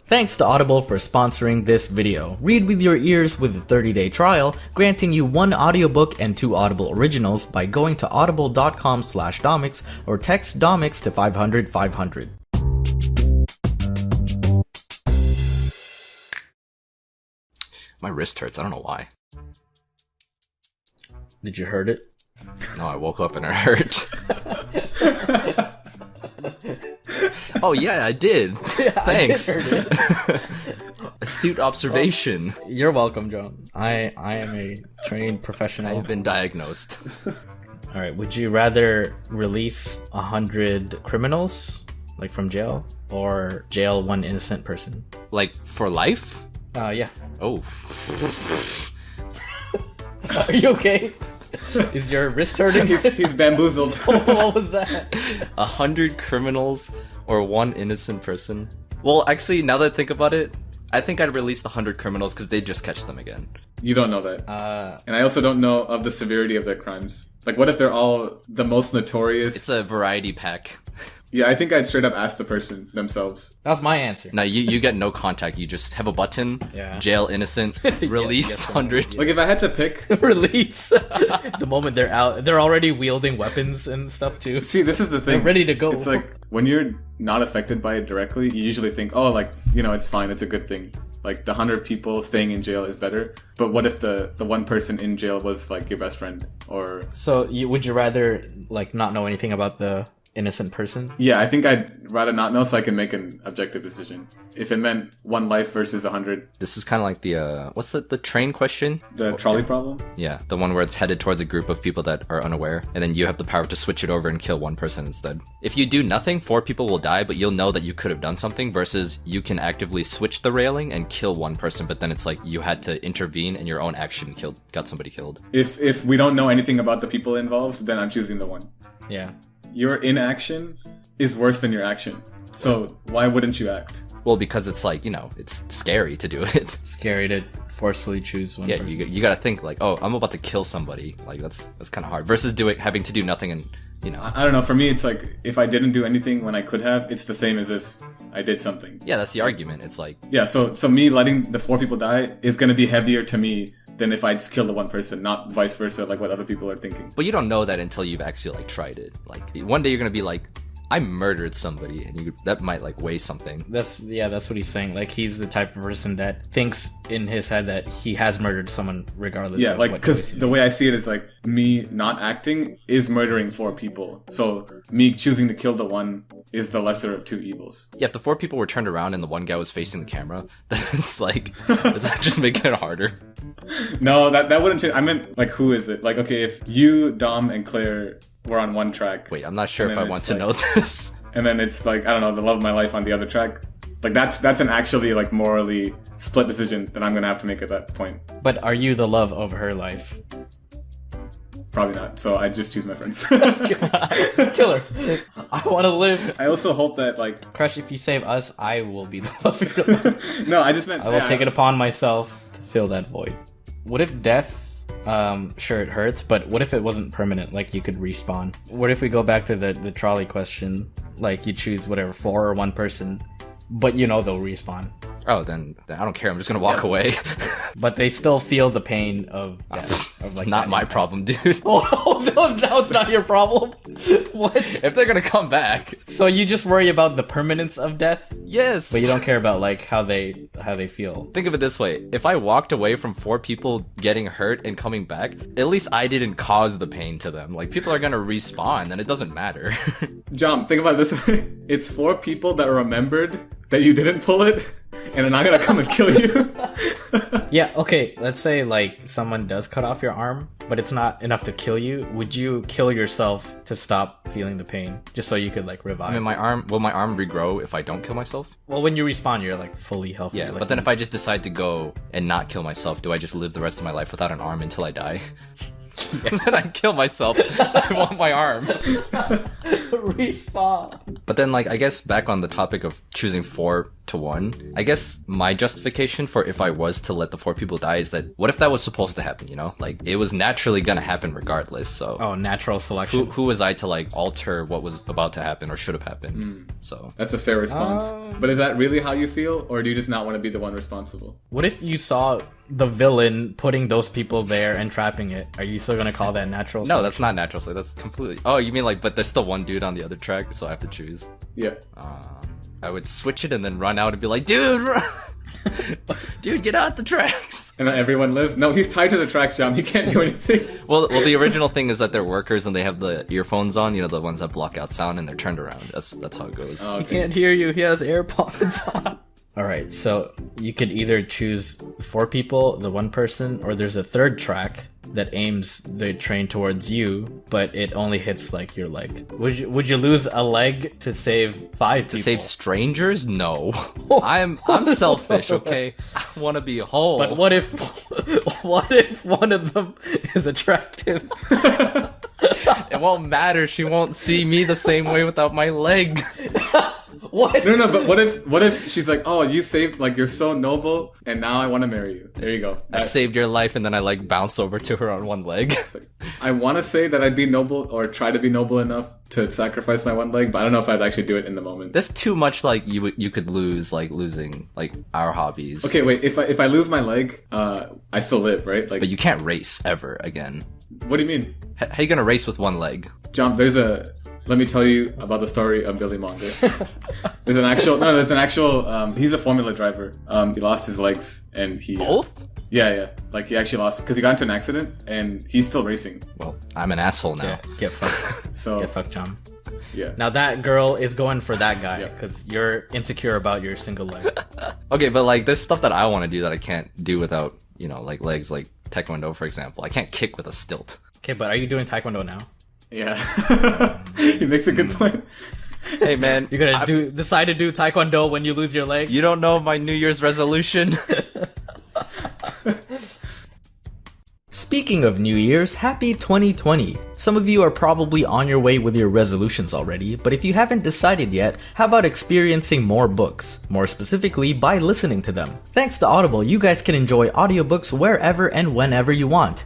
Thanks to Audible for sponsoring this video. Read with your ears with a 30-day trial, granting you 1 audiobook and 2 Audible originals by going to audible.com/domics or text Domics to 500 500. My wrist hurts. I don't know why. Did you hurt it? No, I woke up and it hurt. Oh yeah, I did. Yeah, Thanks. I did hurt it. Astute observation. Well, you're welcome, John. I am a trained professional. I've been diagnosed. All right. Would you rather release 100 criminals, like from jail, or jail 1 innocent person? Like for life? Yeah. Oh. Are you okay? Is your wrist hurting? He's bamboozled. What was that? 100 criminals or 1 innocent person? Well, actually, now that I think about it, I think I'd release the 100 criminals because they'd just catch them again. You don't know that. And I also don't know of the severity of their crimes. Like, what if they're all the most notorious? It's a variety pack. Yeah, I think I'd straight up ask the person themselves. That was my answer. No, you get no contact. You just have a button, jail innocent, release 100. Like, if I had to pick... Release. The moment they're out, they're already wielding weapons and stuff too. See, this is the thing. They're ready to go. It's like, when you're not affected by it directly, you usually think, oh, like, you know, it's fine, it's a good thing. Like, the 100 people staying in jail is better. But what if the 1 person in jail was, like, your best friend? Or... So, would you rather, like, not know anything about the innocent person? Yeah, I think I'd rather not know so I can make an objective decision. If it meant 1 life versus 100. This is kind of like the, what's the train question? The trolley problem? Yeah, the one where it's headed towards a group of people that are unaware, and then you have the power to switch it over and kill 1 person instead. If you do nothing, 4 people will die, but you'll know that you could have done something, versus you can actively switch the railing and kill 1 person, but then it's like you had to intervene and your own action got somebody killed. If we don't know anything about the people involved, then I'm choosing the 1. Yeah. Your inaction is worse than your action. So why wouldn't you act? Well, because it's like, you know, it's scary to do it. Scary to forcefully choose 1 Yeah, person. you gotta think like, oh, I'm about to kill somebody. Like, that's kind of hard. Versus having to do nothing and, you know. I don't know. For me, it's like, if I didn't do anything when I could have, it's the same as if I did something. Yeah, that's the argument. It's like... Yeah, so me letting the 4 people die is gonna be heavier to me than if I just killed the 1 person, not vice versa, like what other people are thinking. But you don't know that until you've actually, like, tried it. Like, one day you're gonna be like, I murdered somebody, and that might, like, weigh something. That's what he's saying. Like, he's the type of person that thinks in his head that he has murdered someone regardless of like, what because the way I see it is like, me not acting is murdering 4 people. So me choosing to kill the 1 is the lesser of 2 evils. Yeah, if the 4 people were turned around and the 1 guy was facing the camera, then it's like, it's just making it harder. No, that wouldn't change. I meant, like, who is it? Like, okay, if you, Dom, and Claire were on 1 track. Wait, I'm not sure if I want to know this. And then it's like, I don't know, the love of my life on the other track. Like, that's an actually, like, morally split decision that I'm gonna have to make at that point. But are you the love of her life? Probably not. So I just choose my friends. Killer. I want to live. I also hope that, like... Crush, if you save us, I will be the love of your life. No, I just meant... I will take it upon myself to fill that void. What if death... sure, it hurts, but what if it wasn't permanent? Like, you could respawn. What if we go back to the trolley question? Like, you choose whatever, 4 or 1 person, but you know they'll respawn. Oh, then I don't care. I'm just gonna walk away. But they still feel the pain of death. Of, like, not my problem, dude. Oh, no, now it's not your problem. What? If they're gonna come back. So you just worry about the permanence of death? Yes. But you don't care about, like, how they feel. Think of it this way. If I walked away from 4 people getting hurt and coming back, at least I didn't cause the pain to them. Like, people are gonna respawn, then it doesn't matter. John, think about it this way. It's 4 people that remembered that you didn't pull it, and are not gonna come and kill you. Yeah, okay, let's say, like, someone does cut off your arm, but it's not enough to kill you. Would you kill yourself to stop feeling the pain, just so you could, like, revive? I mean, will my arm regrow if I don't kill myself? Well, when you respawn, you're, like, fully healthy. Yeah, like, but then if I just decide to go and not kill myself, do I just live the rest of my life without an arm until I die? And then I kill myself. I want my arm. Respawn. But then, like, I guess back on the topic of choosing 4 to 1. I guess my justification for if I was to let the 4 people die is that what if that was supposed to happen, you know? Like, it was naturally gonna happen regardless, so... Oh, natural selection. Who was I to, like, alter what was about to happen or should have happened? So... That's a fair response. But is that really how you feel, or do you just not want to be the one responsible? What if you saw the villain putting those people there and trapping it? Are you still gonna call that natural selection? No, that's not natural selection. That's completely... Oh, you mean, like, but there's still one dude on the other track, so I have to choose? Yeah. I would switch it and then run out and be like, dude, run! Dude, get out the tracks! And then everyone lives? No, he's tied to the tracks, John. He can't do anything. Well, the original thing is that they're workers and they have the earphones on, you know, the ones that block out sound, and they're turned around. That's how it goes. Oh, He can't hear you. He has AirPods on. Alright, so you could either choose 4 people, the 1 person, or there's a 3rd track that aims the train towards you, but it only hits, like, your leg. Would you lose a leg to save 5 people? To save strangers? No. I'm selfish, okay? I want to be whole. But what if one of them is attractive? It won't matter. She won't see me the same way without my leg. What? No, but what if she's like, oh, you saved, like, you're so noble, and now I want to marry you. There you go. I saved your life, and then I, like, bounce over to her on one leg. I want to say that I'd be noble, or try to be noble enough to sacrifice my one leg, but I don't know if I'd actually do it in the moment. There's too much, like, you could lose, like, losing, like, our hobbies. Okay, wait, if I lose my leg, I still live, right? Like, But you can't race ever again. what do you mean? How you gonna race with one leg? John, let me tell you about the story of Billy Monger. There's an actual, he's a Formula driver. He lost his legs, and he... Both? Yeah. Like, he actually lost, because he got into an accident, and he's still racing. Well, I'm an asshole now. Yeah, get fucked. So, Get fucked, John. yeah. Now that girl is going for that guy, Yeah. because you're insecure about your single leg. Okay, but, like, there's stuff that I want to do that I can't do without, you know, like, legs, like Taekwondo, for example. I can't kick with a stilt. Okay, but are you doing Taekwondo now? Yeah. He makes a good point. Hey, man. You're gonna decide to do Taekwondo when you lose your leg? You don't know my New Year's resolution? Speaking of New Year's, happy 2020! Some of you are probably on your way with your resolutions already, but if you haven't decided yet, how about experiencing more books? More specifically, by listening to them. Thanks to Audible, you guys can enjoy audiobooks wherever and whenever you want.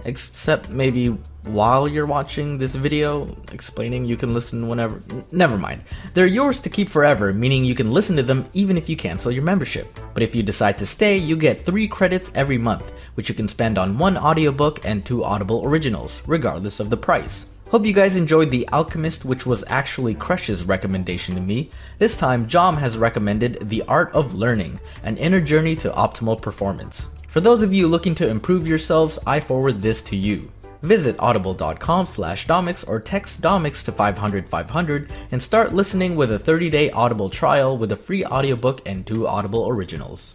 Except maybe while you're watching this video, explaining you can listen whenever. Never mind. They're yours to keep forever, meaning you can listen to them even if you cancel your membership. But if you decide to stay, you get 3 credits every month, which you can spend on 1 audiobook and 2 Audible originals, regardless of the price. Hope you guys enjoyed The Alchemist, which was actually Crush's recommendation to me. This time, Jom has recommended The Art of Learning, an inner journey to optimal performance. For those of you looking to improve yourselves, I forward this to you. Visit audible.com/Domics or text Domics to 500 and start listening with a 30-day Audible trial with a free audiobook and 2 Audible originals.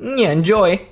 Yeah, enjoy!